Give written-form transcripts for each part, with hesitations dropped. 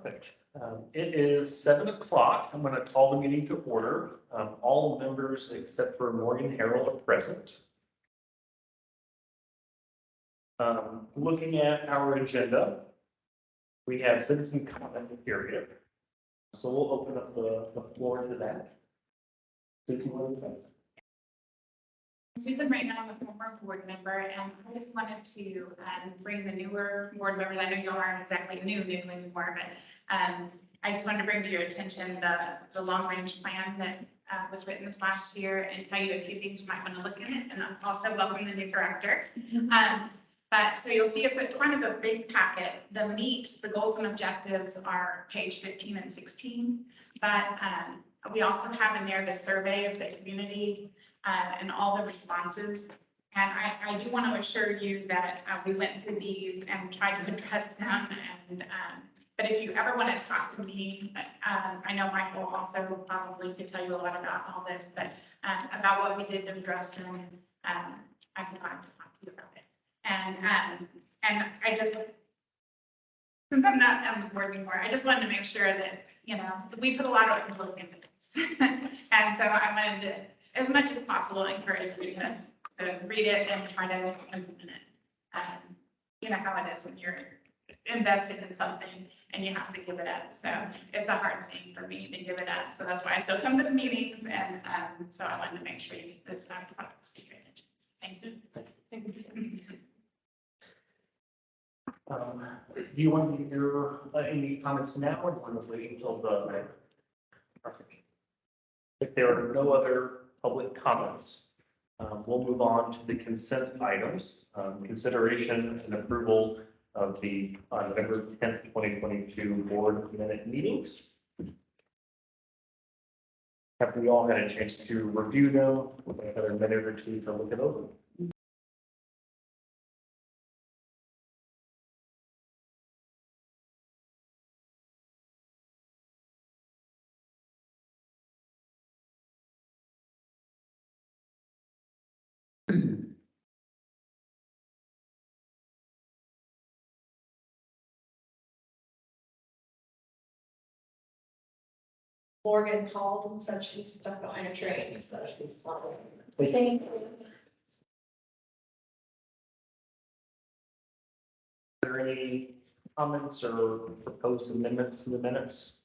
Perfect. It is 7 o'clock. I'm going to call the meeting to order. All members except for Morgan Harrell are present. Looking at our agenda, we have citizen comment period. So we'll open up the floor to that. Susan, what do you think? Susan, right now I'm a former board member, and I just wanted to bring the newer board members. I know you aren't exactly new anymore, but I just wanted to bring to your attention the long range plan that was written this last year and tell you a few things you might want to look at it, and also welcome the new director. But so you'll see it's a kind of a big packet. The meat, the goals and objectives are page 15 and 16, but we also have in there the survey of the community and all the responses. And I do want to assure you that we went through these and tried to address them. And but if you ever want to talk to me, I know Michael also probably could tell you a lot about all this, but about what we did to address them, I can talk to you about it. And I just, since I'm not on the board anymore, I just wanted to make sure that, you know, we put a lot of work into this. And so I wanted to, as much as possible, encourage you to read it and try to implement it. You know how it is when you're invested in something and you have to give it up. So it's a hard thing for me to give it up. So that's why I still come to the meetings. And so I wanted to make sure you get this products to your attention. Thank you. Do you want to hear any comments now, or do you want to wait until the? Perfect. If there are no other public comments, we'll move on to the consent items. Consideration and approval of the November 10th, 2022 board minute meetings. Have we all had a chance to review them with another minute or two to look it over? Morgan called and said she's stuck behind a train, so she's sorry. Thank you. Are there any comments or proposed amendments to the minutes?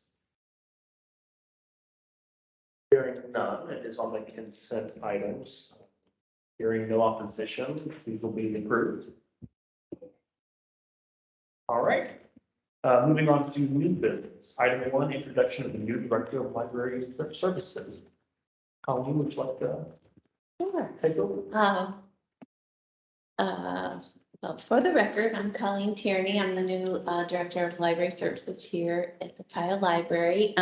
Hearing none, it is on the consent items. Hearing no opposition, these will be approved. All right. Moving on to new business. Item 1, introduction of the new director of library services. Colleen, would you like to take over? Well, for the record, I'm Colleen Tierney. I'm the new director of library services here at the Kyle Library.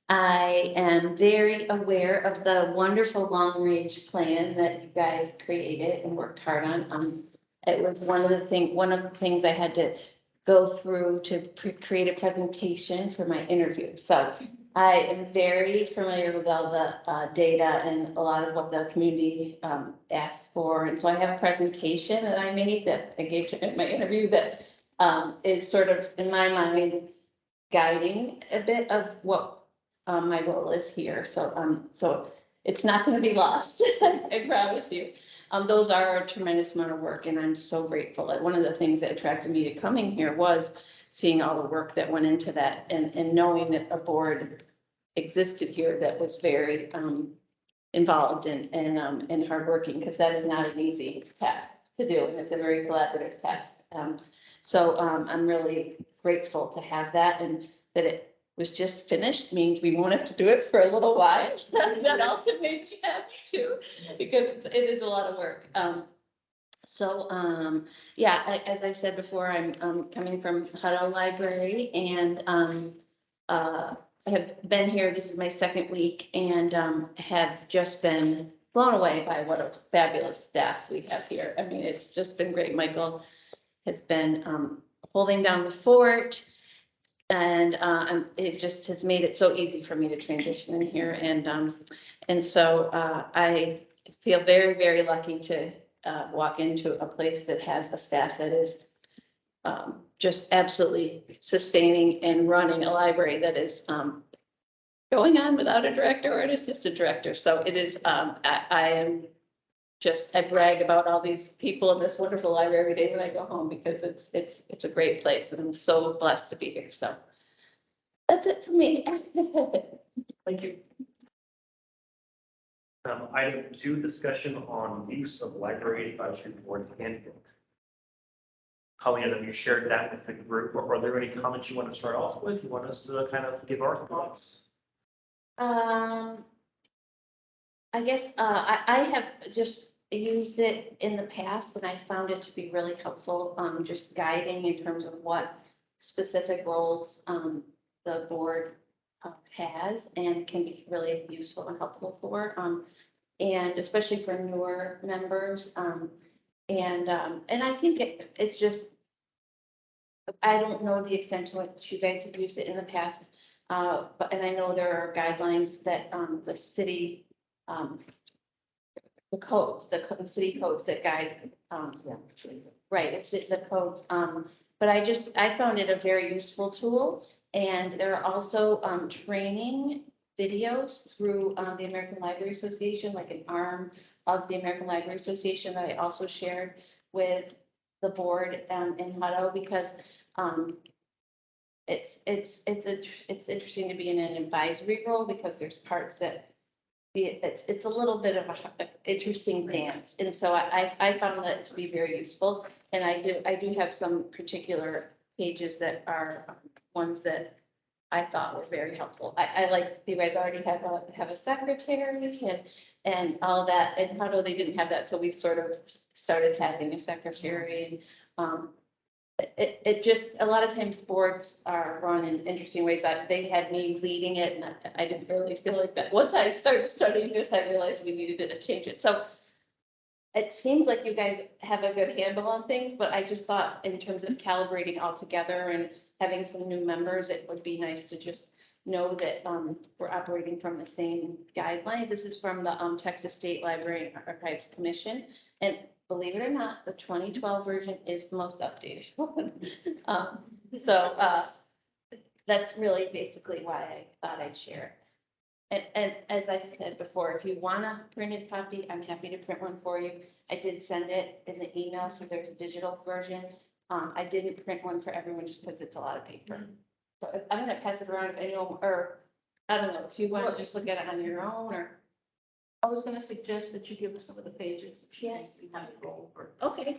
I am very aware of the wonderful long range plan that you guys created and worked hard on. It was one of the things I had to go through to create a presentation for my interview. So I am very familiar with all the data and a lot of what the community asked for. And so I have a presentation that I made that I gave to in my interview that is sort of, in my mind, guiding a bit of what my role is here. So it's not going to be lost, I promise you. Those are a tremendous amount of work, and I'm so grateful. One of the things that attracted me to coming here was seeing all the work that went into that, and knowing that a board existed here that was very involved and hardworking, because that is not an easy task to do, and it's a very collaborative task. So I'm really grateful to have that, and that it was just finished means we won't have to do it for a little while. That also made me happy too, because it is a lot of work. Yeah, as I said before, I'm coming from Hutto Library, and I have been here. This is my second week, and have just been blown away by what a fabulous staff we have here. I mean, it's just been great. Michael has been holding down the fort. And it just has made it so easy for me to transition in here. And so I feel very, very lucky to walk into a place that has a staff that is just absolutely sustaining and running a library that is, going on without a director or an assistant director. So it is, I am just, I brag about all these people in this wonderful library every day when I go home because it's a great place and I'm so blessed to be here. So that's it for me. Thank you. Item 2, discussion on use of library advisory board handbook. Holly, you shared that with the group. Are there any comments you want to start off with? You want us to kind of give our thoughts? I guess, I have just used it in the past and I found it to be really helpful, just guiding in terms of what specific roles, the board has and can be really useful and helpful for, and especially for newer members. And I think it's just, I don't know the extent to which you guys have used it in the past. But, and I know there are guidelines that, the city, the codes, the city codes that guide, right, it's the codes. But I found it a very useful tool. And there are also, training videos through, the American Library Association, like an arm of the American Library Association that I also shared with the board, in Hutto, because, it's interesting to be in an advisory role because there's parts that it's a little bit of a interesting dance. And so I found that to be very useful. And I do have some particular pages that are ones that I thought were very helpful. I like, you guys already have a secretary and all of that. And Hutto, they didn't have that. So we've sort of started having a secretary. And, it just, a lot of times boards are run in interesting ways. They had me leading it and I didn't really feel like that. Once I started studying this, I realized we needed to change it. So it seems like you guys have a good handle on things, but I just thought in terms of calibrating all together and having some new members, it would be nice to just know that, we're operating from the same guidelines. This is from the, Texas State Library and Archives Commission. And believe it or not, the 2012 version is the most updated one. So that's really basically why I thought I'd share it. And as I said before, if you want a printed copy, I'm happy to print one for you. I did send it in the email, so there's a digital version. I didn't print one for everyone just because it's a lot of paper. So I'm gonna pass it around if anyone, or I don't know, if you want to just look at it on your own, or I was gonna suggest that you give us some of the pages. Yes. We might go over. Okay.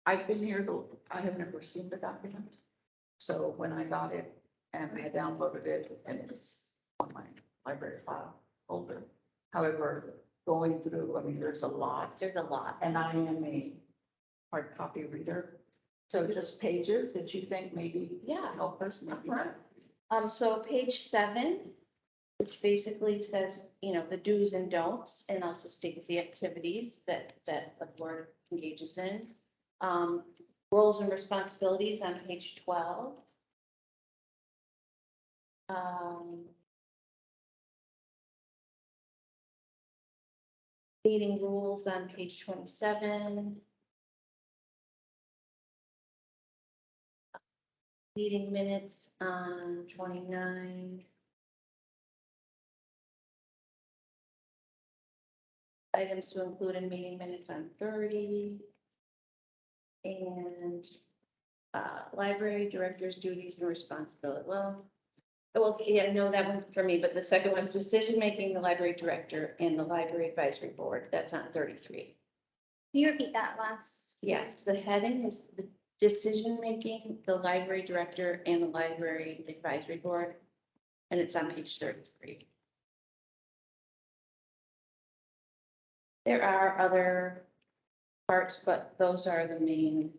I've been here, I have never seen the document. So when I got it and I downloaded it and it was on my library file folder. However, going through, I mean, there's a lot There's a lot. and I am a hard copy reader. So just pages that you think maybe Yeah. help us, maybe. So page 7, which basically says, you know, the do's and don'ts, and also states the activities that the board engages in. Roles and responsibilities on page 12. Meeting rules on page 27. Meeting minutes on 29. Items to include in meeting minutes on 30. And library director's duties and responsibility. Well, yeah, no, that one's for me, but the second one's decision-making, the library director and the library advisory board. That's on 33. Can you repeat that last? Yes, the heading is the decision-making, the library director and the library advisory board. And it's on page 33. There are other parts, but those are the main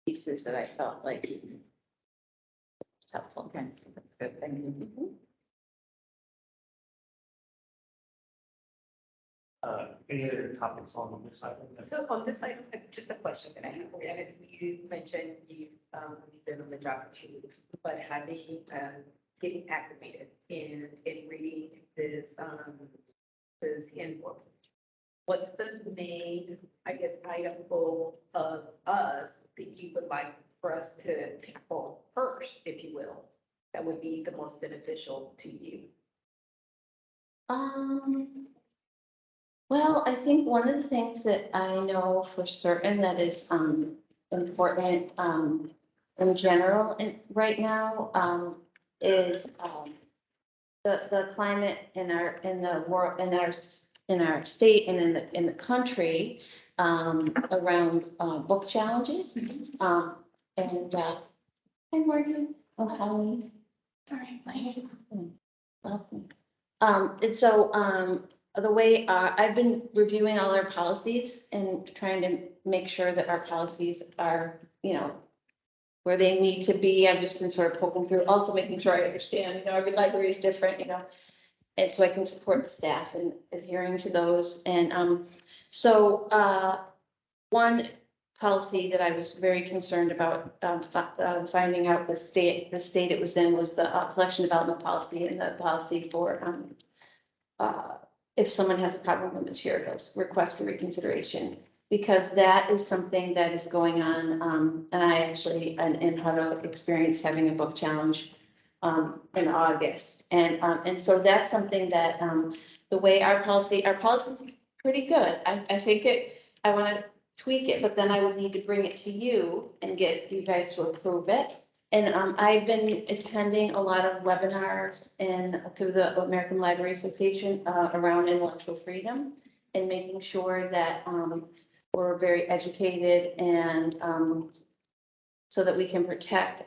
pieces that I felt like it's helpful. Okay, that's good, thank you. Any other topics on this item? So on this item, just a question that I have. You mentioned you've been on the job for 2 weeks, but having getting acclimated in reading this handbook. What's the main, I guess, item goal of us that you would like for us to tackle first, if you will, that would be the most beneficial to you? Well, I think one of the things that I know for certain that is, important, in general, and right now, is, the climate in the world, in our state and in the country, around, book challenges. And, hi, Morgan. Oh, Holly. Sorry, like. Welcome. And so, the way, I've been reviewing all our policies and trying to make sure that our policies are, where they need to be. I've just been sort of poking through, also making sure I understand, every library is different, and so I can support the staff in adhering to those. And, so, one policy that I was very concerned about, finding out the state it was in was the collection development policy and the policy for, if someone has a problem with materials, request for reconsideration. Because that is something that is going on, and I actually, and had an experience having a book challenge, in August. And so that's something that, the way our policy is pretty good. I think I want to tweak it, but then I would need to bring it to you and get you guys to approve it. And, I've been attending a lot of webinars through the American Library Association, around intellectual freedom, and making sure that, we're very educated and, so that we can protect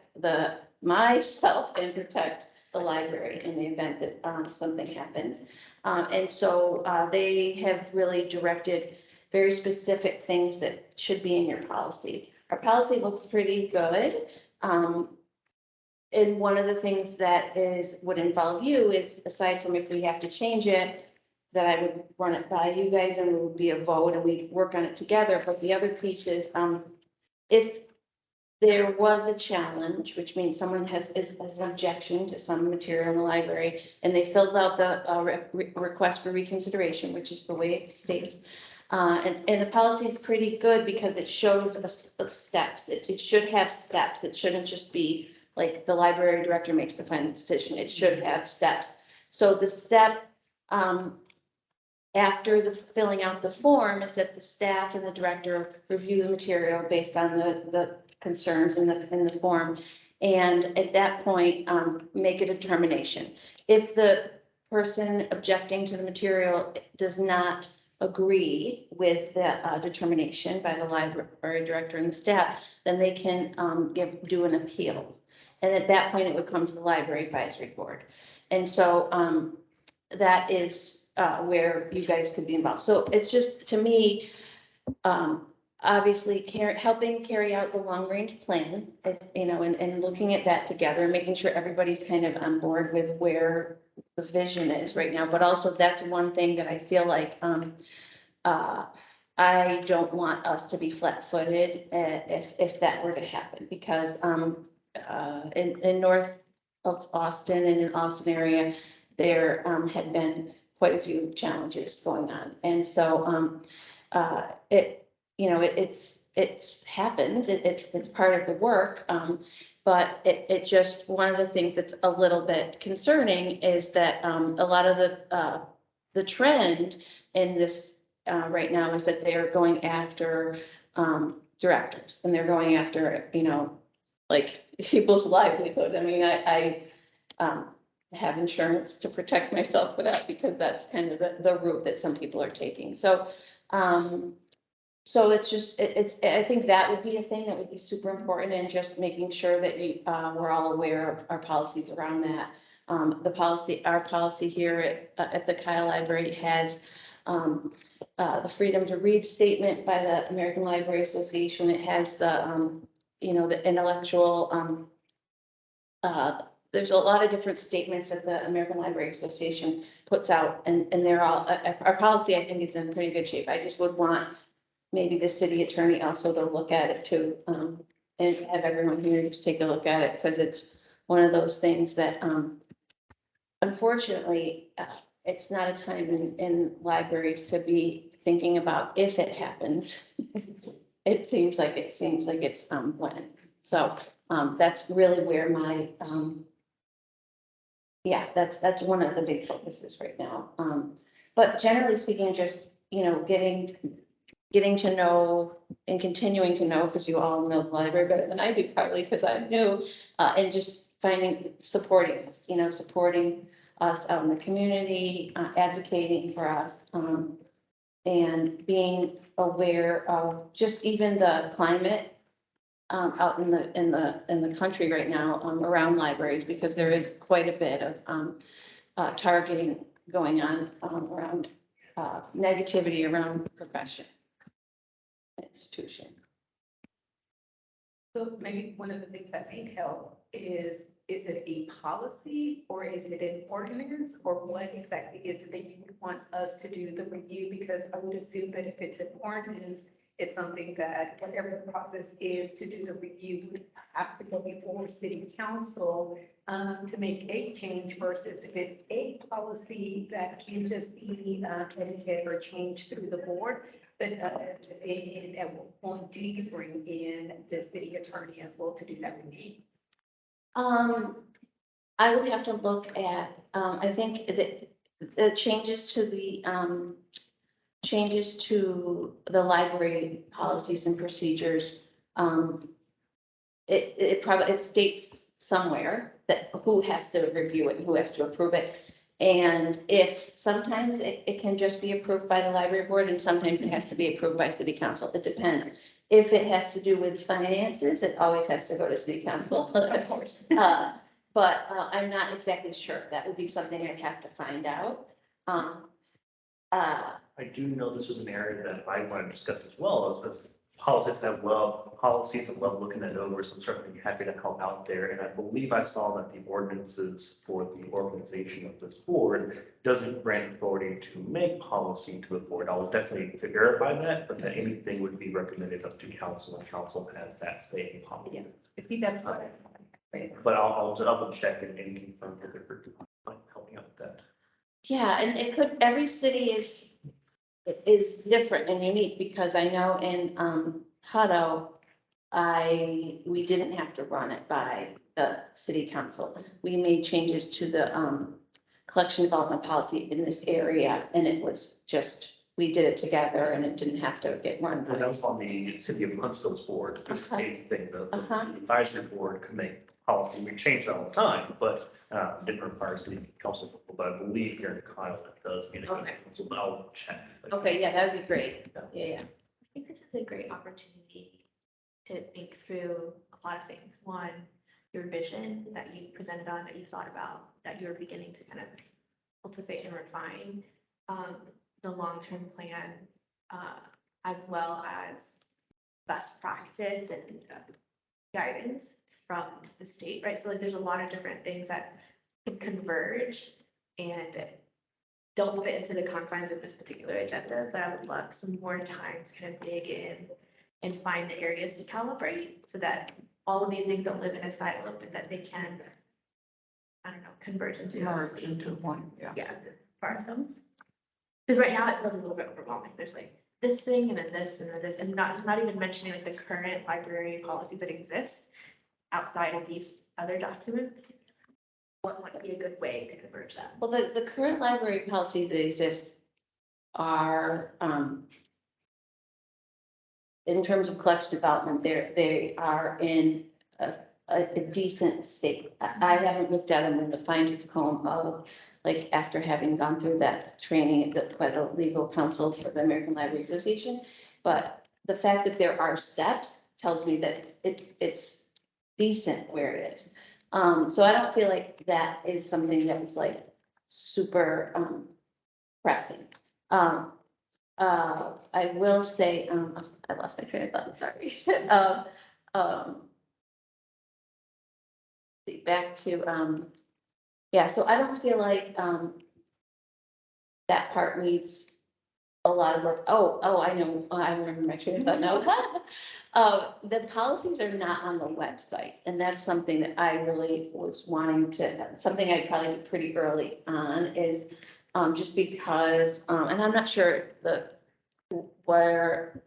myself and protect the library in the event that, something happens. And so, they have really directed very specific things that should be in your policy. Our policy looks pretty good. And one of the things that would involve you is, aside from if we have to change it, that I would run it by you guys and it would be a vote and we'd work on it together. But the other piece is, if there was a challenge, which means someone has an objection to some material in the library, and they filled out the request for reconsideration, which is the way it states. And the policy is pretty good because it shows us the steps. It should have steps. It shouldn't just be like the library director makes the final decision. It should have steps. So the step, after the filling out the form, is that the staff and the director review the material based on the concerns in the form. And at that point, make a determination. If the person objecting to the material does not agree with the determination by the library director and the staff, then they can do an appeal. And at that point, it would come to the library advisory board. And so that is where you guys could be involved. So it's just, to me, obviously helping carry out the long range plan, is, and looking at that together and making sure everybody's kind of on board with where the vision is right now. But also that's one thing that I feel like I don't want us to be flat-footed if that were to happen, because in north of Austin and in Austin area, there had been quite a few challenges going on. And so it happens, it's part of the work. But it just, one of the things that's a little bit concerning is that a lot of the trend in this right now is that they're going after directors, and they're going after, like people's livelihood. I mean, I have insurance to protect myself for that, because that's kind of the route that some people are taking. So, so it's just, I think that would be a thing that would be super important, and just making sure that we're all aware of our policies around that. Our policy here at the Kyle Library has the freedom to read statement by the American Library Association. It has the, the intellectual, there's a lot of different statements that the American Library Association puts out, and they're all, our policy, I think, is in pretty good shape. I just would want maybe the city attorney also to look at it too, and have everyone here just take a look at it, because it's one of those things that, unfortunately, it's not a time in libraries to be thinking about if it happens. It seems like it's when. So, that's really where my, yeah, that's one of the big focuses right now. But generally speaking, just, you know, getting to know and continuing to know, because you all know the library better than I do, probably because I'm new, and just supporting us, you know, supporting us out in the community, advocating for us, and being aware of just even the climate out in the country right now, around libraries, because there is quite a bit of targeting going on, around negativity around profession, institution. So maybe one of the things that may help is it a policy or is it an ordinance? Or what exactly is it that you want us to do the review? Because I would assume that if it's an ordinance, it's something that whatever the process is to do the review would have to go before city council to make a change versus if it's a policy that can just be edited or changed through the board. But and at what point do you bring in the city attorney as well to do that review? I would have to look at, I think that the changes to the library policies and procedures, it states somewhere that who has to review it and who has to approve it. And if sometimes it can just be approved by the library board and sometimes it has to be approved by city council. It depends. If it has to do with finances, it always has to go to city council. Of course. But I'm not exactly sure. That would be something I'd have to find out. I do know this was an area that I want to discuss as well, as policies have policies have loved looking it over, so I'm certainly happy to help out there. And I believe I saw that the ordinances for the organization of this board doesn't grant authority to make policy to a board. I'll definitely verify that, but that anything would be recommended up to council, and council has that say in policy. Yeah. I think that's what I. But I'll double check and confirm that they're helping out with that. Yeah, and every city is different and unique, because I know in Hutto, we didn't have to run it by the city council. We made changes to the collection development policy in this area, and it was just, we did it together and it didn't have to get run When I by. was on the city of Huntsville's board, it was the same thing, the Uh-huh. advisory board could make policy, we change it all the time, but didn't require city council, but I believe here in Kyle, it does get a Okay. council, but I'll check. Okay, yeah, that would be great. Yeah. I think this is a great opportunity to think through a lot of things. One, your vision that you presented on, that you thought about, that you're beginning to kind of cultivate and refine. The long-term plan, as well as best practice and guidance from the state, right? So like there's a lot of different things that can converge and don't fit into the confines of this particular agenda, but I would love some more time to kind of dig in and find the areas to calibrate so that all of these things don't live in a silo, but that they can, I don't know, converge into. Merge into one, yeah. Yeah, for ourselves. Because right now it feels a little bit overwhelming. There's like this thing and then this and then this, and not even mentioning like the current library policies that exist outside of these other documents. What might be a good way to converge that? Well, the current library policy that exists are, in terms of collection development, they are in a decent state. I haven't looked at them in the fine tooth comb of, like, after having gone through that training by the legal counsel for the American Library Association. But the fact that there are steps tells me that it's decent where it is. So I don't feel like that is something that's like super pressing. I will say, I lost my train of thought, sorry. Back to, yeah, so I don't feel like that part needs a lot of work. Oh, I know, I remember my train of thought now. The policies are not on the website, and that's something that I really was wanting to, something I'd probably do pretty early on is just because, and I'm not sure where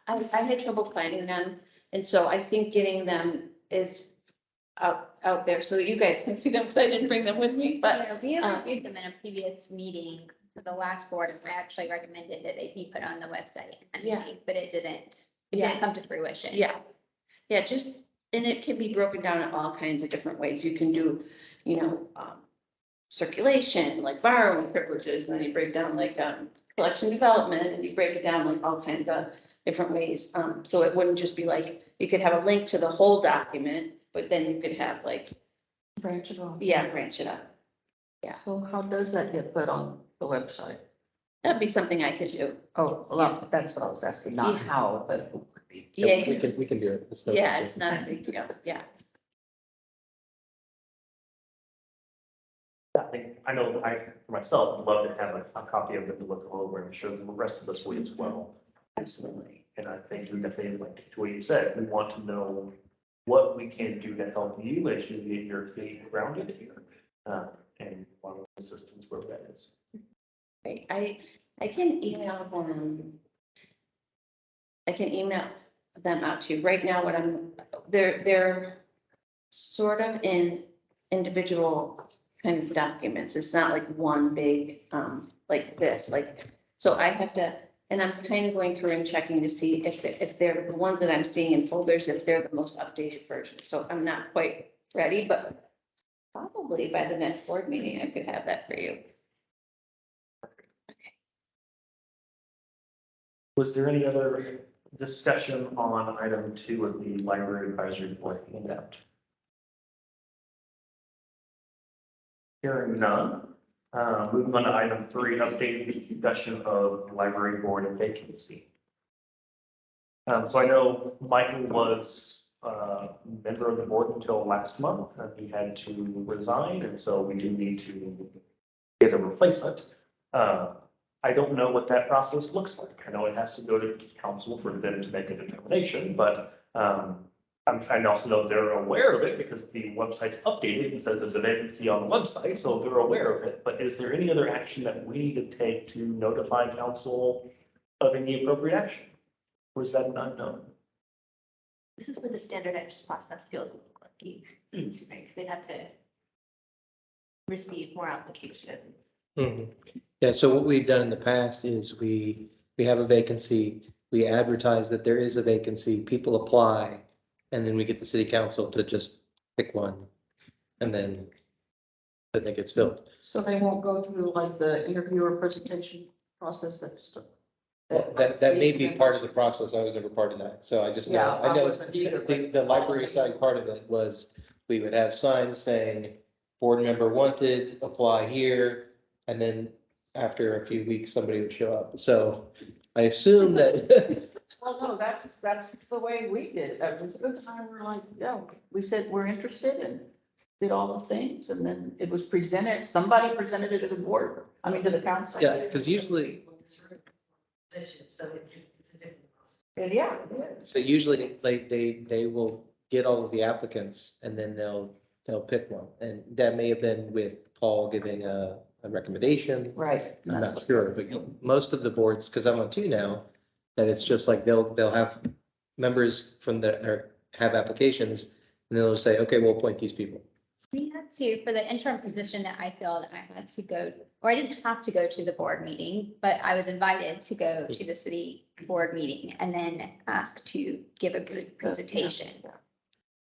I had trouble finding them. And so I think getting them is out there so that you guys can see them, because I didn't bring them with me, but Yeah, we have reviewed them in a previous meeting for the last board, and I actually recommended that they be put on the website. Yeah. But it didn't Yeah. come to fruition. yeah. Yeah, just, and it can be broken down in all kinds of different ways. You can do, circulation, like borrowing privileges, and then you break down like, collection development, and you break it down like all kinds of different ways. So it wouldn't just be like, you could have a link to the whole document, but then you could have like, Branch it off. yeah, branch it up. So how does that get put on the website? That'd be something I could do. Oh, well, that's what I was asking, not Yeah. how, but. Yeah, We can do it. It's no yeah, big it's deal. not a big deal, yeah. I think, I know I, for myself, would love to have a copy of it to look over and show the rest of us way as well. Absolutely. And I think we definitely, like to what you said, we want to know what we can do to help you as you get your feet grounded here. And one of the systems where that is. Right, I can email them. I can email them out to you. Right now, what they're sort of in individual kind of documents. It's not like one big, like this, like, so I have to, and I'm kind of going through and checking to see if they're the ones that I'm seeing in folders, if they're the most updated version. So I'm not quite ready, but probably by the next board meeting, I could have that for you. Was there any other discussion on item 2 of the library advisory board handout? Hearing none, moving on to item 3, updated discussion of library board and vacancy. So I know Michael was member of the board until last month, and he had to resign, and so we do need to get a replacement. I don't know what that process looks like. I know it has to go to council for them to make a determination, but I also know they're aware of it because the website's updated and says there's a vacancy on the website, so they're aware of it. But is there any other action that we need to take to notify council of any appropriate action? Or is that an unknown? This is where the standardized process feels a little clunky, right? Because they have to receive more applications. Mhm. Yeah, so what we've done in the past is we have a vacancy, we advertise that there is a vacancy, people apply, and then we get the city council to just pick one, and then it gets filled. So they won't go through like the interview or presentation process that's. Well, that may be part of the process. I was never part of that, so I just know, Yeah, I I know wasn't either, the but- library side part of it was we would have signs saying board member wanted, apply here, and then after a few weeks, somebody would show up. So I assume that Well, no, that's the way we did it. Elizabeth and I were like, yeah, we said we're interested and did all the things. And then it was presented, somebody presented it to the board, to the council. yeah, because usually, And yeah, it is. so usually they will get all of the applicants and then they'll pick one. And that may have been with Paul giving a recommendation. Right. I'm not sure, but most of the boards, because I'm on 2 now, that it's just like they'll have members from or have applications, and they'll say, okay, we'll appoint these people. We had to, for the interim position that I filled, I had to go, or I didn't have to go to the board meeting, but I was invited to go to the city board meeting and then asked to give a brief presentation.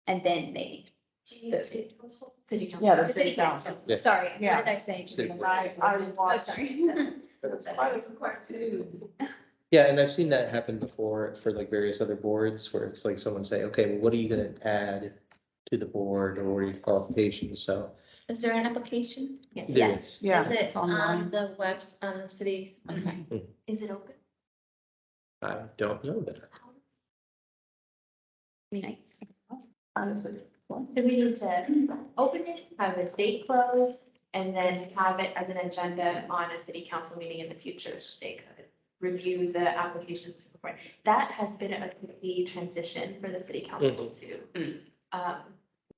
And then they voted. City council. Yeah, the The city council. Yeah. Sorry, what Yeah. did I say? City board. I Oh, watched. sorry. Yeah, and I've seen that happen before for like various other boards where it's like someone say, okay, well, what are you gonna add to the board or what are your qualifications? So Is there an application? Yes. Yeah, Is it it's on online. the webs, on the city? Okay. Is it open? I don't know that. Nice. So we need to open it, have a date closed, and then have it as an agenda on a city council meeting in the future, so they could review the applications before. That has been a complete transition for the city council to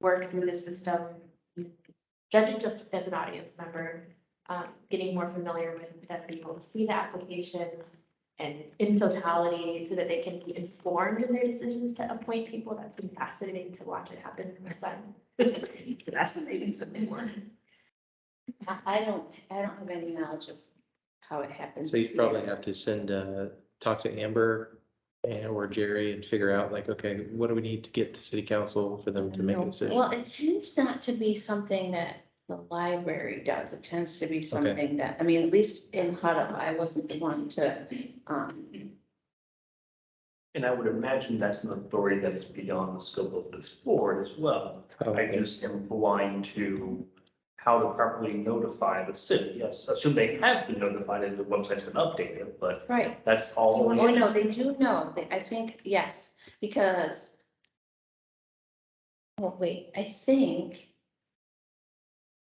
work through the system, judging just as an audience member, getting more familiar with them, being able to see the applications and in totality, so that they can be informed in their decisions to appoint people. That's been fascinating to watch it happen in real time. It's fascinating, so I don't have any knowledge of how it happens. So you probably have to send, talk to Amber and or Jerry and figure out like, okay, what do we need to get to city council for them to make a decision? Well, it tends not to be something that the library does. It tends to be something that, I mean, at least in Huddle, I wasn't the one to, And I would imagine that's an authority that is beyond the scope of this board as well. I Probably. just am blind to how to properly notify the city. Yes, assume they have been notified and the website's been updated, but right. that's all. Oh, no, they do know. I think, yes, because, oh, wait, I think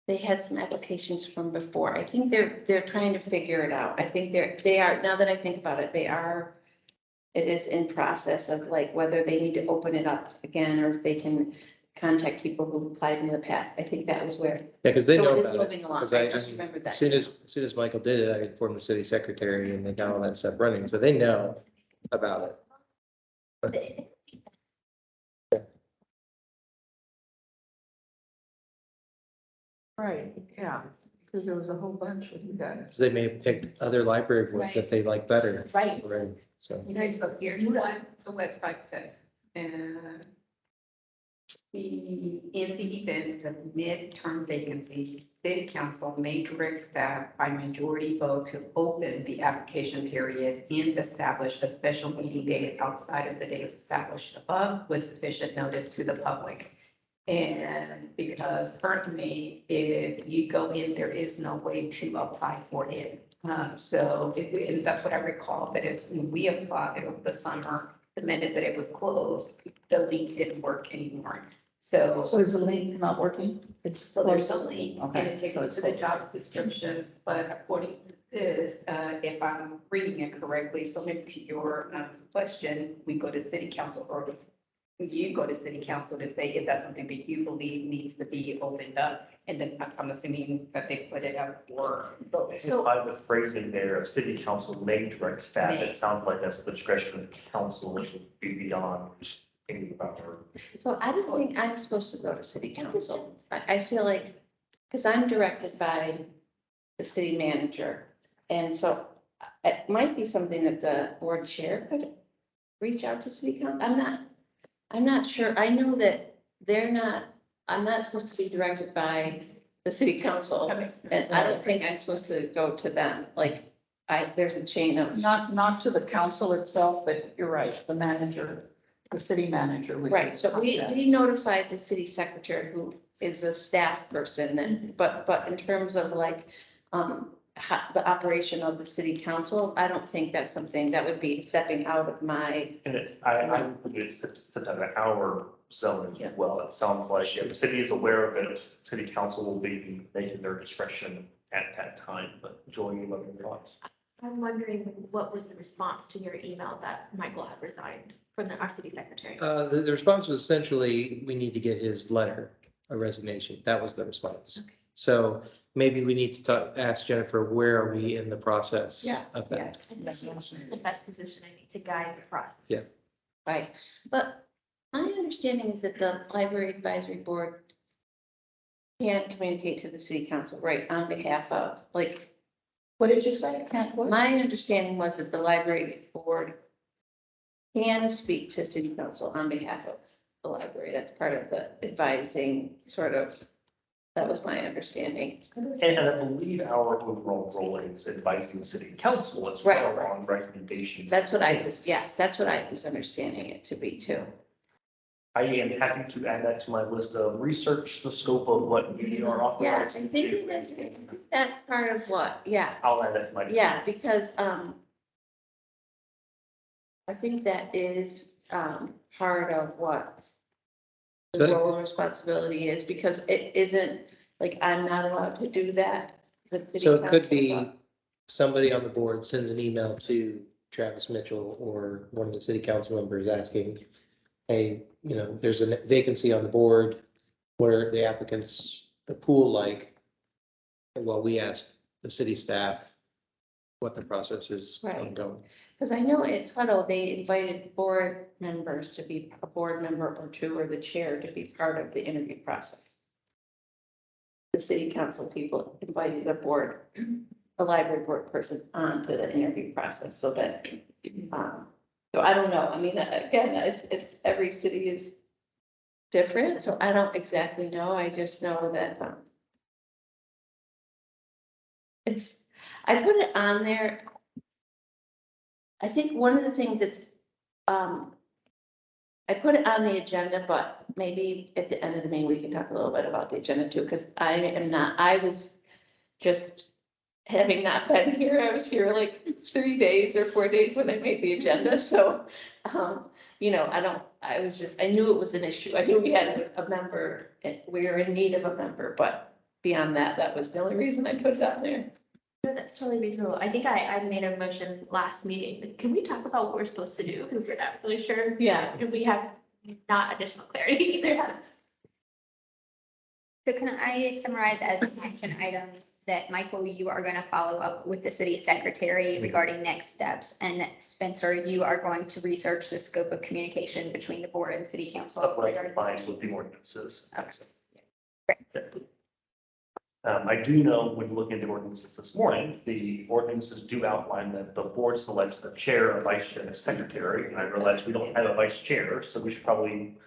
they had some applications from before. I think they're trying to figure it out. I think they are, now that I think about it, it is in process of like whether they need to open it up again or if they can contact people who've applied in the past. I think that was where. Yeah, because they So know it is about it. moving along. 'Cause I just remembered that. As soon as Michael did it, I informed the city secretary and they got all that stuff running, so they know about it. Right, yeah, because there was a whole bunch with you guys. So they may have picked other library boards that they like better. Right. Right, so. Okay, so here's what the website says. And in the event of midterm vacancy, city council may direct staff by majority vote to open the application period and establish a special meeting date outside of the dates established above with sufficient notice to the public. And because currently, if you go in, there is no way to apply for it. And that's what I recall, that is when we applied over the summer, the minute that it was closed, the link didn't work anymore. So is the link not working? It's so there's a link and Okay, it takes so you it's to the closed. job descriptions, but according to this, if I'm reading it correctly, so maybe to your question, we go to city council or you go to city council to say if that's something that you believe needs to be opened up. And then I'm assuming that they put it up for vote. So by the phrasing there of city council may direct staff, May. it sounds like that's the discretion of the council, which would be beyond just thinking about her. So I don't think I'm supposed to go to city council. I feel like, because I'm directed by the city manager. And so it might be something that the board chair could reach out to city council. I'm not sure. I know that I'm not supposed to be directed by the city council. That makes sense. And I don't think I'm supposed to go to them. Like, there's a chain of. Not to the council itself, but you're right, the manager, the city manager. would Right, so contact. we notified the city secretary, who is a staff person, and, but in terms of like, the operation of the city council, I don't think that's something that would be stepping out of my, And I would sit out of our zone as well. It sounds like if the city is aware of it, city council will be making their discretion at that time, but Joy, you have any thoughts? I'm wondering, what was the response to your email that Michael had resigned from our city secretary? The response was essentially, we need to get his letter, a resignation. That was the response. Okay. So maybe we need to ask Jennifer, where are we in the process? Yeah, Of yeah. that? I think she's in the best position, I think, to guide the process. Yeah. right? But my understanding is that the library advisory board can communicate to the city council, right, on behalf of, like, What did you say? Can't what? my understanding was that the library board can speak to city council on behalf of the library. That's part of the advising sort of, that was my understanding. And I believe our overall role is advising city council as Right. well on recommendations. That's what I was, yes, that's what I was understanding it to be too. I am happy to add that to my list of research the scope of what we are Yeah, authorized I to think do. it is, that's part of what, yeah, I'll add that to my. yeah, because, I think that is, part of what the But- role and responsibility is, because it isn't, like, I'm not allowed to do that. But city So it could council be does. somebody on the board sends an email to Travis Mitchell or one of the city council members asking, hey, there's a vacancy on the board. What are the applicants, the pool like? And while we ask the city staff what the process is Right. ongoing. Because I know at Huddle, they invited board members to be a board member or two, or the chair to be part of the interview process. The city council people invited a library board person onto the interview process so that, so I don't know. I mean, again, it's, every city is different, so I don't exactly know. I just know that, I put it on there. I think one of the things that's, I put it on the agenda, but maybe at the end of the meeting, we can talk a little bit about the agenda too, because I was just, having not been here, I was here like 3 days or 4 days when I made the agenda, so, I knew it was an issue. I knew we had a member, and we were in need of a member, but beyond that, that was the only reason I put it on there. No, that's totally reasonable. I think I made a motion last meeting, but can we talk about what we're supposed to do? Because we're not really sure. Yeah. If we have not additional clarity either. So can I summarize as action items that, Michael, you are going to follow up with the city secretary regarding next steps, and Spencer, you are going to research the scope of communication between the board and city council. Stuff like regarding combined this with the ordinances. Great. I do know when looking at the ordinances this morning, the ordinances do outline that the board selects the chair, a vice chair, and a secretary. And I realize we don't have a vice chair, so we should probably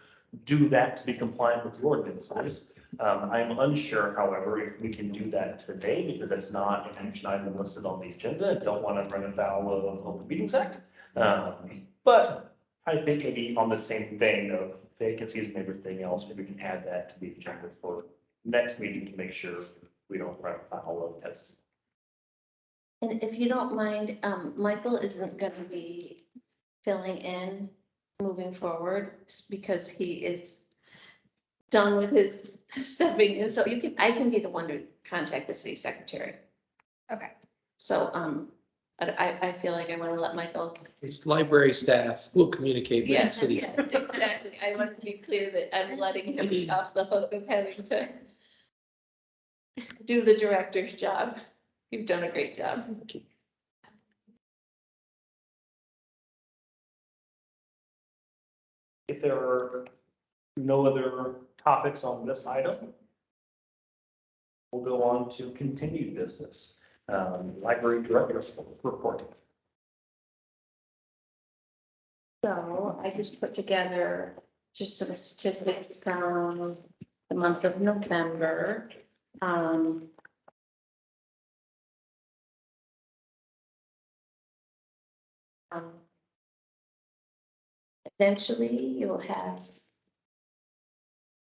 do that to be compliant with the ordinances. I'm unsure, however, if we can do that today because it's not an action item listed on the agenda. I don't want to run afoul of Open Meetings Act. But I think maybe on the same vein of vacancies and everything else, maybe we can add that to the agenda for next meeting to make sure we don't run afoul of testing. And if you don't mind, Michael isn't gonna be filling in moving forward because he is done with his stepping in, so I can be the one to contact the city secretary. Okay. So, I feel like I want to let Michael. His library staff will communicate with the Yes, city. yeah, exactly. I want to be clear that I'm letting him off the hook of having to do the director's job. You've done a great job. If there are no other topics on this item, we'll go on to continued business. Library director's report. So I just put together just some statistics from the month of November. Eventually you'll have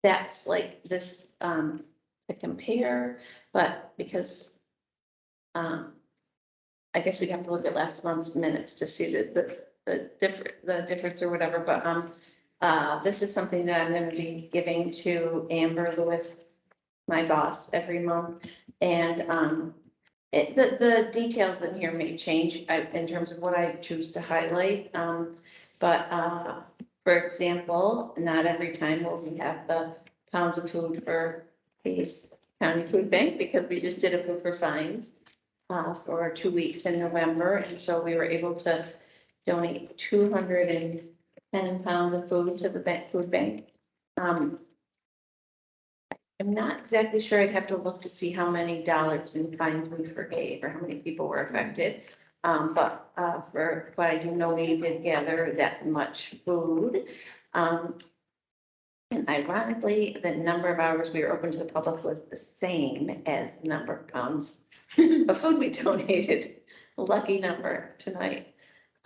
that's like this, to compare, but because, I guess we'd have to look at last month's minutes to see the difference or whatever, but, this is something that I'm gonna be giving to Amber Lewis, my boss, every month, and, the details in here may change in terms of what I choose to highlight, but, for example, not every time will we have the pounds of food for Case County Food Bank because we just did a food for fines for 2 weeks in November. And so we were able to donate 210 pounds of food to the food bank. I'm not exactly sure. I'd have to look to see how many dollars in fines we forgave or how many people were affected. But I do know we did gather that much food. And ironically, the number of hours we were open to the public was the same as the number of pounds of food we donated. Lucky number tonight.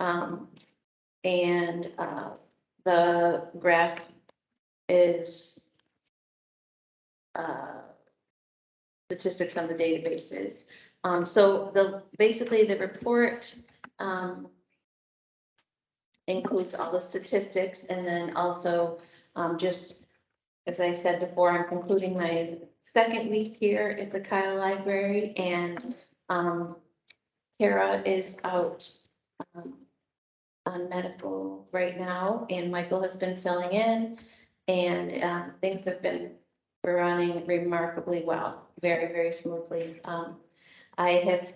And the graph is statistics on the databases. So basically the report includes all the statistics, and then also just as I said before, I'm concluding my second week here at the Kyle Library, and Tara is out on medical right now, and Michael has been filling in, and things have been running remarkably well, very, very smoothly. I have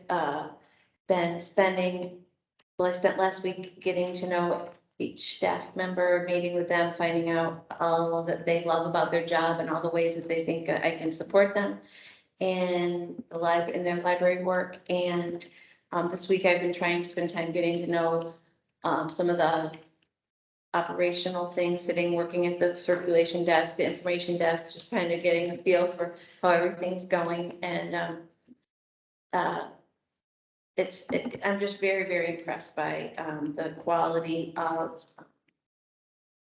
been spending well, I spent last week getting to know each staff member, meeting with them, finding out all that they love about their job and all the ways that they think I can support them in in their library work. And this week I've been trying to spend time getting to know some of the operational things, sitting, working at the circulation desk, the information desk, just kind of getting a feel for how everything's going. And I'm just very, very impressed by the quality of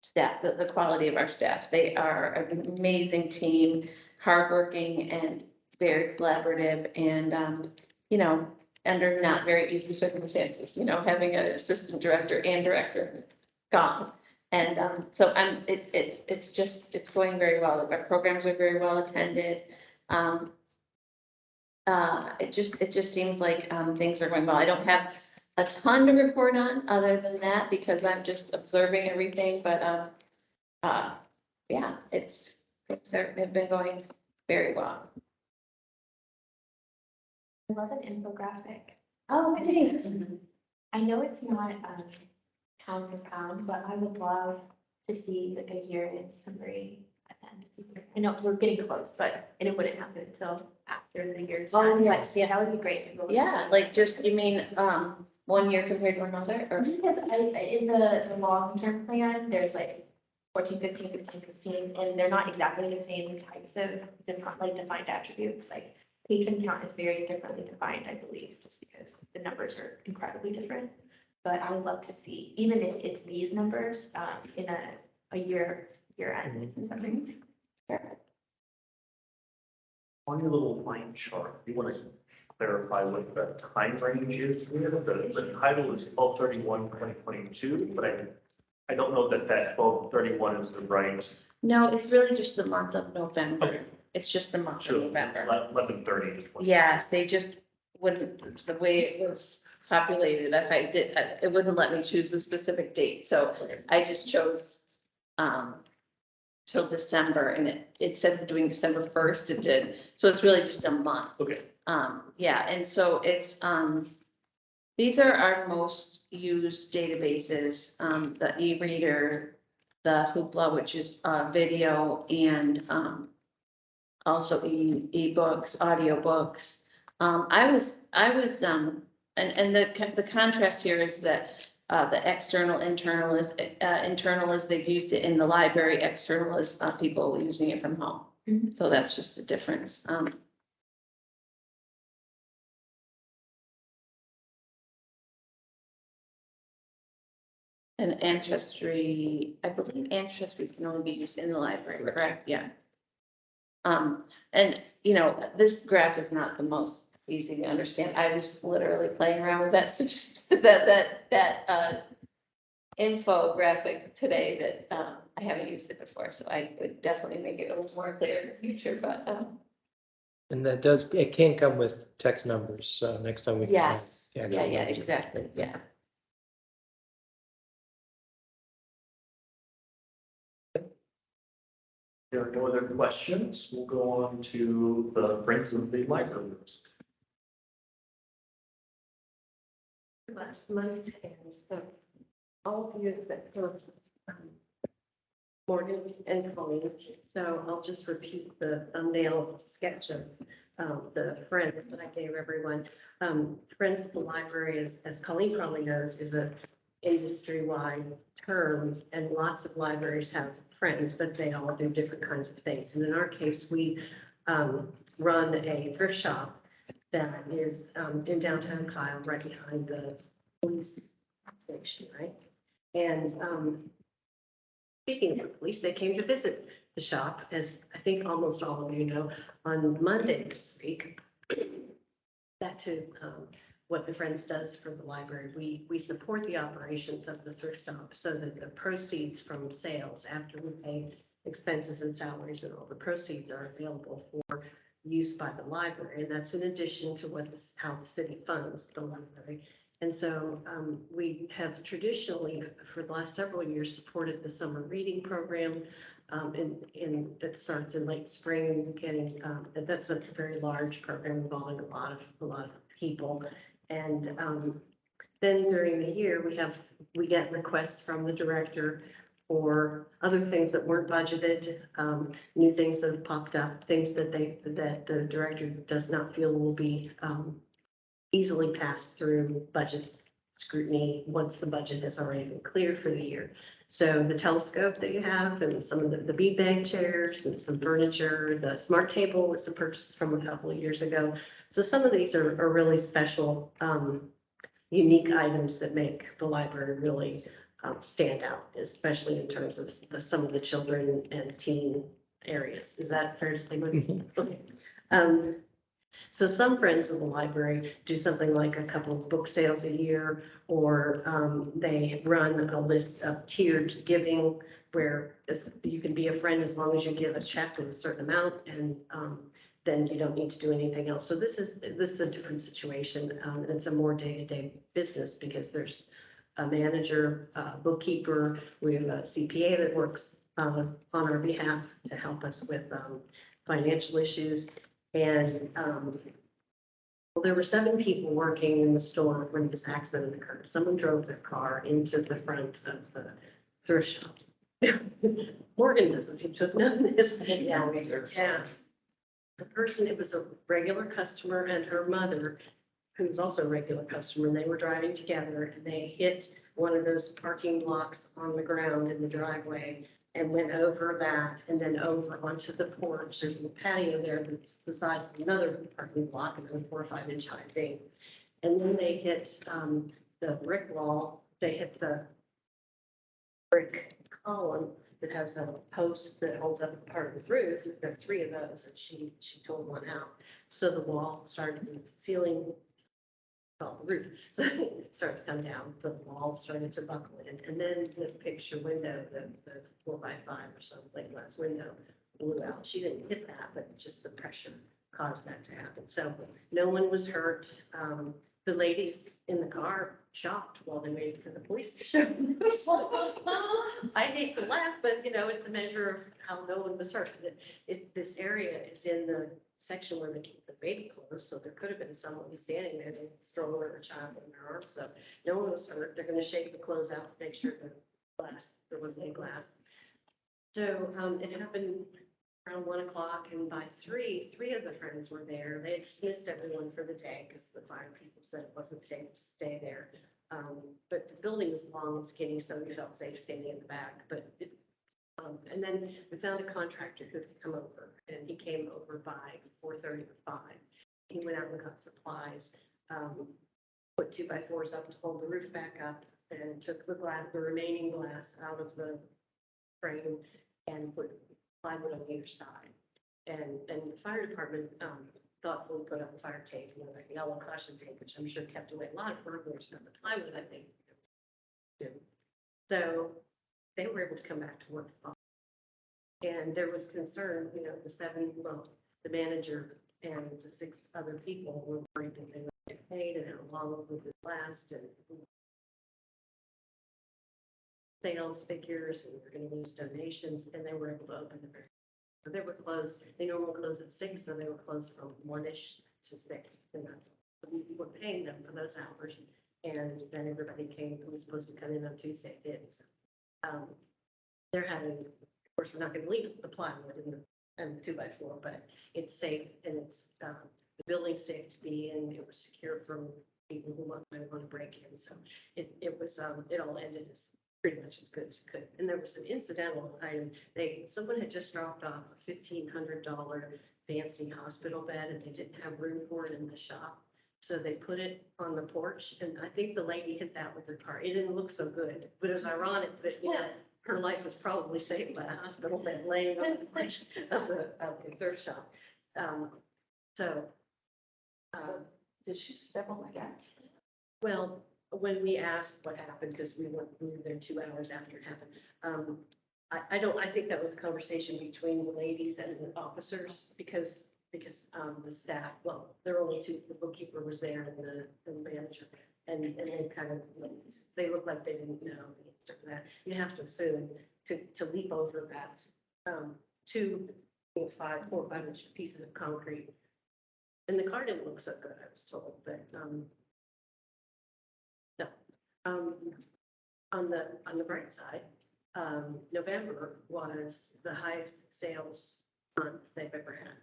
staff, the quality of our staff. They are an amazing team, hardworking and very collaborative, and you know, under not very easy circumstances, you know, having an assistant director and director gone. And so it's going very well. Our programs are very well attended. It just seems like things are going well. I don't have a ton to report on other than that because I'm just observing everything, but yeah, things have been going very well. I love an infographic. Oh, thanks. I know it's not pound for pound, but I would love to see like a year-end summary at the end of the year. I know we're getting close, but and it wouldn't happen until after the year's Oh, done. yes, But yeah. that would be great. to go Yeah, through. like just, you mean 1 year compared to another, or? Because in the long-term plan, there's like 14, 15, 15, 16, and they're not exactly the same types of defined attributes. Like patron count is very differently defined, I believe, just because the numbers are incredibly different. But I would love to see, even if it's these numbers, in a year end, something. On your little line chart, you want to clarify what the time range is here. The title is 12/31/2022, but I don't know that 12/31 is the right. No, it's really just the month of November. Okay. It's just the month of So November. 11/30. Yes, they just wouldn't, the way it was populated, if I did, it wouldn't let me choose a specific date, so I just chose till December, and it said doing December 1st, it did, so it's really just a month. Okay. Yeah, and so it's, these are our most used databases, the e-reader, the Hoopla, which is video, and also e-books, audiobooks. I was, and the contrast here is that the internal is they've used it in the library, external is people using it from home. Mhm. So that's just the difference. And ancestry, I believe ancestry can only be used in the library, correct? Yeah. And you know, this graph is not the most easy to understand. I was literally playing around with that, so just that infographic today that I haven't used it before, so I would definitely make it a little more clear in the future, but And it can come with text numbers, so next time we. can have yes, the yeah, actual yeah, numbers. exactly, yeah. There are no other questions. We'll go on to the Friends of the Library. Last month, and so all of you except for Morgan and Colleen. So I'll just repeat the thumbnail sketch of the Friends that I gave everyone. Friends of the Library is, as Colleen probably knows, is a industry-wide term, and lots of libraries have friends, but they all do different kinds of things. And in our case, we run a thrift shop that is in downtown Kyle, right behind the police station, right? And speaking of police, they came to visit the shop, as I think almost all of you know, on Monday this week. Back to what the Friends does for the library. We support the operations of the thrift shop so that the proceeds from sales, after we pay expenses and salaries and all, the proceeds are available for use by the library. And that's in addition to how the city funds the library. And so we have traditionally, for the last several years, supported the summer reading program. That starts in late spring, that's a very large program involving a lot of people. And then during the year, we get requests from the director for other things that weren't budgeted, new things that have popped up, things that the director does not feel will be, easily passed through budget scrutiny once the budget has already been cleared for the year. So the telescope that you have and some of the beanbag chairs and some furniture, the smart table was a purchase from a couple of years ago. So some of these are really special, unique items that make the library really stand out, especially in terms of some of the children and teen areas. Is that fair to say? Okay. So some friends of the library do something like a couple of book sales a year, or they run a list of tiered giving where you can be a friend as long as you give a check of a certain amount, and then you don't need to do anything else. So this is a different situation. And it's a more day-to-day business because there's a manager, bookkeeper, we have a CPA that works on our behalf to help us with financial issues. And well, there were 7 people working in the store when this accident occurred. Someone drove their car into the front of the thrift shop. Morgan doesn't seem to have known this. No, either. Yeah. The person, it was a regular customer and her mother, who's also a regular customer, and they were driving together and they hit one of those parking blocks on the ground in the driveway and went over that and then over onto the porch. There's a patio there that's the size of another parking block, and a 4 or 5 inch high thing. And then they hit the brick wall. They hit the brick column that has a post that holds up part of the roof. There are 3 of those, and she tore one out. So the wall started, the ceiling, well, the roof so it started to come down. The wall started to buckle in, and then the picture window, the 4x5 or so plate glass window blew out. She didn't hit that, but just the pressure caused that to happen. So no one was hurt. The ladies in the car shocked while they waited for the police to show up. I hate to laugh, but you know, it's a measure of how no one was hurt. This area is in the section where they keep the baby clothes, so there could have been someone standing there, they stroller or a child in their arms, so no one was hurt. They're gonna shake the clothes out, make sure there was any glass. So, it happened around 1 o'clock, and by 3 of the friends were there. They had dismissed everyone for the day because the fire people said it wasn't safe to stay there. But the building is long and skinny, so we felt safe standing in the back, but and then we found a contractor who could come over, and he came over by 4:30 or 5. He went out and got supplies, put 2x4s up to hold the roof back up, and took the remaining glass out of the frame and put plywood on either side. And the fire department thoughtfully put up fire tape, you know, like yellow caution tape, which I'm sure kept away a lot of burglars on the plywood, I think. So they were able to come back to work. And there was concern, you know, the manager and the 6 other people were worried that they would get paid and how long would this last, and sales figures, and we're going to lose donations, and they were able to open the very. So they were closed. They normally close at 6, so they were closed from 1-ish to 6, and that's so we were paying them for those hours. And then everybody came who was supposed to come in on Tuesday did. So, they're having, of course, we're not going to leave the plywood in the 2x4, but it's safe, and it's the building's safe to be in. It was secure from people who might want to break in. So it was it all ended as pretty much as good as it could. And there was an incidental item. Someone had just dropped off a $1,500 fancy hospital bed, and they didn't have room for it in the shop. So they put it on the porch, and I think the lady hit that with her car. It didn't look so good, but it was ironic that, you know, her life was probably saved by a hospital bed laying on the porch of the thrift shop. Did she step on the gas? Well, when we asked what happened, because we were there 2 hours after it happened, I think that was a conversation between the ladies and the officers, because the staff, well, there were only 2, the bookkeeper was there and the manager, and they kind of, they looked like they didn't know the answer to that. You have to assume to leap over that, 2, 4 or 5 inch pieces of concrete. And the car didn't look so good, I was told, but, no, On the bright side, November was the highest sales month they've ever had.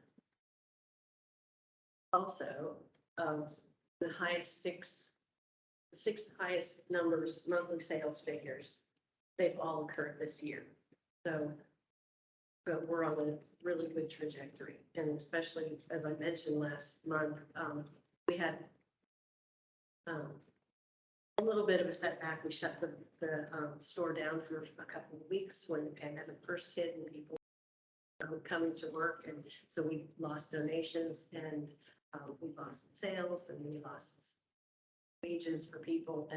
Also, the six highest numbers, monthly sales figures, they've all occurred this year. So, but we're on a really good trajectory, and especially, as I mentioned last month, we had a little bit of a setback. We shut the store down for a couple of weeks when the pandemic first hit and people were coming to work. And so we lost donations, and we lost sales, and we lost wages for people.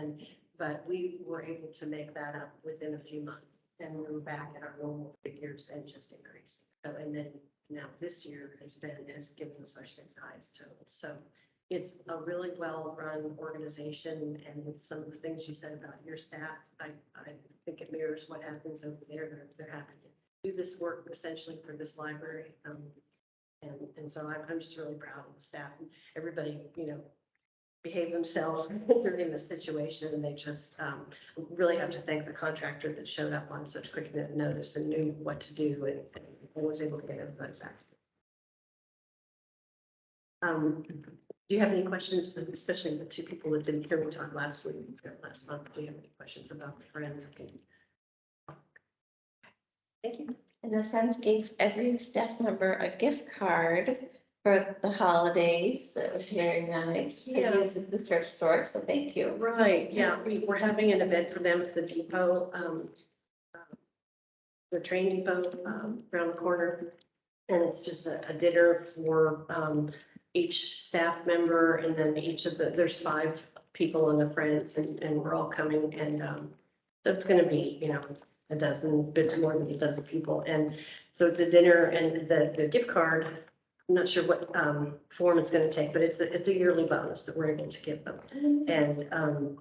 But we were able to make that up within a few months, and we're back at our normal figures and just increasing. So, and then now this year has given us our 6 highest totals. So it's a really well-run organization, and with some of the things you said about your staff, I think it mirrors what happens over there. They're happy to do this work essentially for this library. And so I'm just really proud of the staff, and everybody, behave themselves during the situation. And they just really have to thank the contractor that showed up on such quick notice and knew what to do and was able to get everybody back. Do you have any questions, especially the 2 people that didn't hear me talk last month? Do you have any questions about the friends? Thank you. And the Friends gave every staff member a gift card for the holidays. So it was very nice. Yeah. To use at the thrift store, so thank you. Right, yeah, we're having an event for them at the depot, the train depot, around the corner. And it's just a dinner for, each staff member, and then there's 5 people on the Friends, and we're all coming, and, so it's gonna be, a bit more than a dozen people. And so it's a dinner, and the gift card, I'm not sure what, form it's gonna take, but it's a yearly bonus that we're able to give them. And, and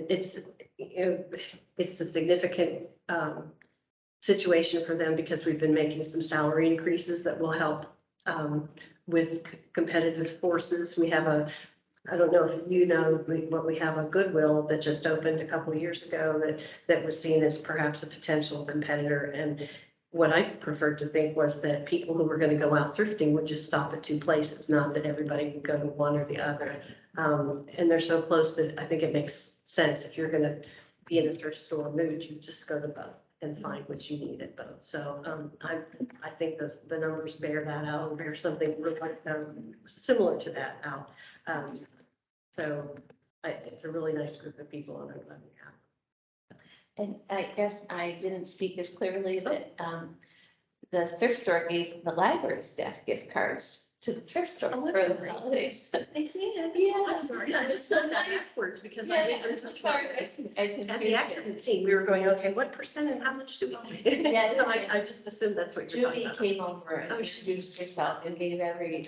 it's a significant, situation for them, because we've been making some salary increases that will help with competitive forces. We have I don't know if we have a Goodwill that just opened a couple of years ago that was seen as perhaps a potential competitor. And what I preferred to think was that people who were going to go out thrifting would just stop at 2 places, not that everybody would go to one or the other. And they're so close that I think it makes sense. If you're going to be in a thrift store mood, you just go to both and find what you need at both. So I think the numbers bear that out, or bear something similar to that out. So it's a really nice group of people, and I'm glad we have. And I guess I didn't speak as clearly that the thrift store gave the library staff gift cards to the thrift store Oh, for that's the great. holidays. I see it. Yeah, I'm sorry. that was so nice. Backwards, because Yeah, I I'm so sorry. at the accident scene, we were going, okay, what percent and how much do we? Yeah, So I just assumed that's what you're talking Julie about. came over and Oh, she- introduced herself and gave every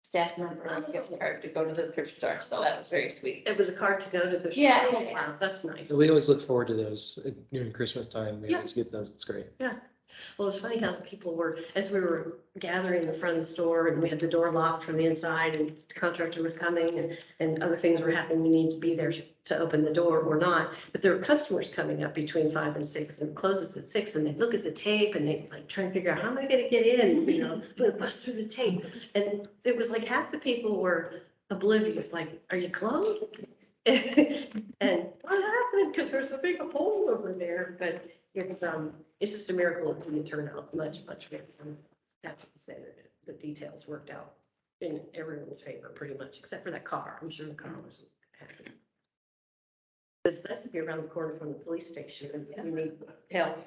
staff member a gift card to go to the thrift store, so that was very sweet. It was a card to go to the. Yeah, shop. yeah, yeah. Wow, that's nice. We always look forward to those during Christmas time. We Yeah. always get those. It's great. Well, it's funny how people were, as we were gathering in the front of the store, and we had the door locked from the inside, and the contractor was coming, and other things were happening, we need to be there to open the door or not. But there were customers coming up between 5 and 6, and it closes at 6, and they look at the tape, and they like try and figure out, how am I gonna get in, bust through the tape. And it was like half the people were oblivious, like, are you closed? And what happened? Because there's a big hole over there. But it's just a miracle of the turnout, much better. I have to say that the details worked out in everyone's favor pretty much, except for that car. I'm sure the car wasn't happy. But it's nice to be around the corner from the police station, and we need help.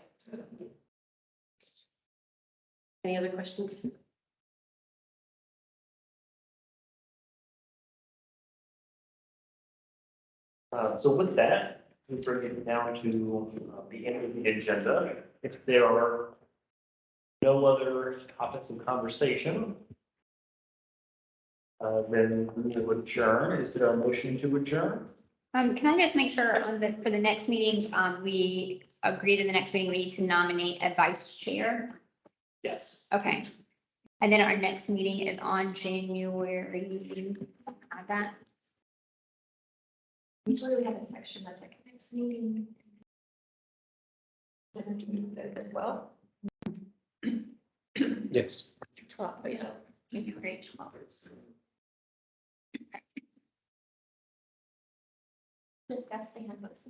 Any other questions? So with that, we bring it down to the end of the agenda. If there are no other topics of conversation, then we will adjourn. Is there a motion to adjourn? Can I just make sure for the next meeting, we agreed in the next meeting, we need to nominate a vice chair? Yes. Okay. And then our next meeting is on January, add that? Usually we have a section that's like next meeting. As well. Yes. 12, yeah. Great. Discuss the handbooks.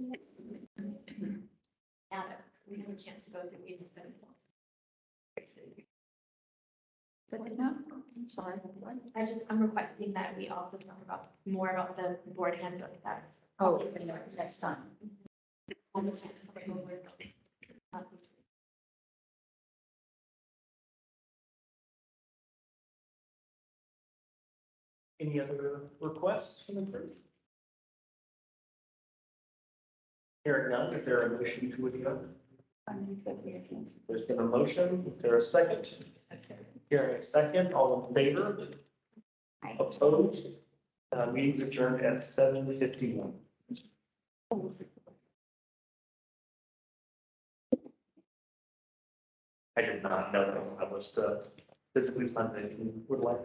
Now that we have a chance to go through each of them. I'm sorry. I'm requesting that we also talk about more about the board handbook that's. Oh, next time. On the chance to go over those. Any other requests from the group? Hearing none, is there a motion to adjourn? There's been a motion. Is there a second? Hearing a second, all in favor? Opposed? Meeting's adjourned at 7:51. I did not know that I was physically Sunday. Would like.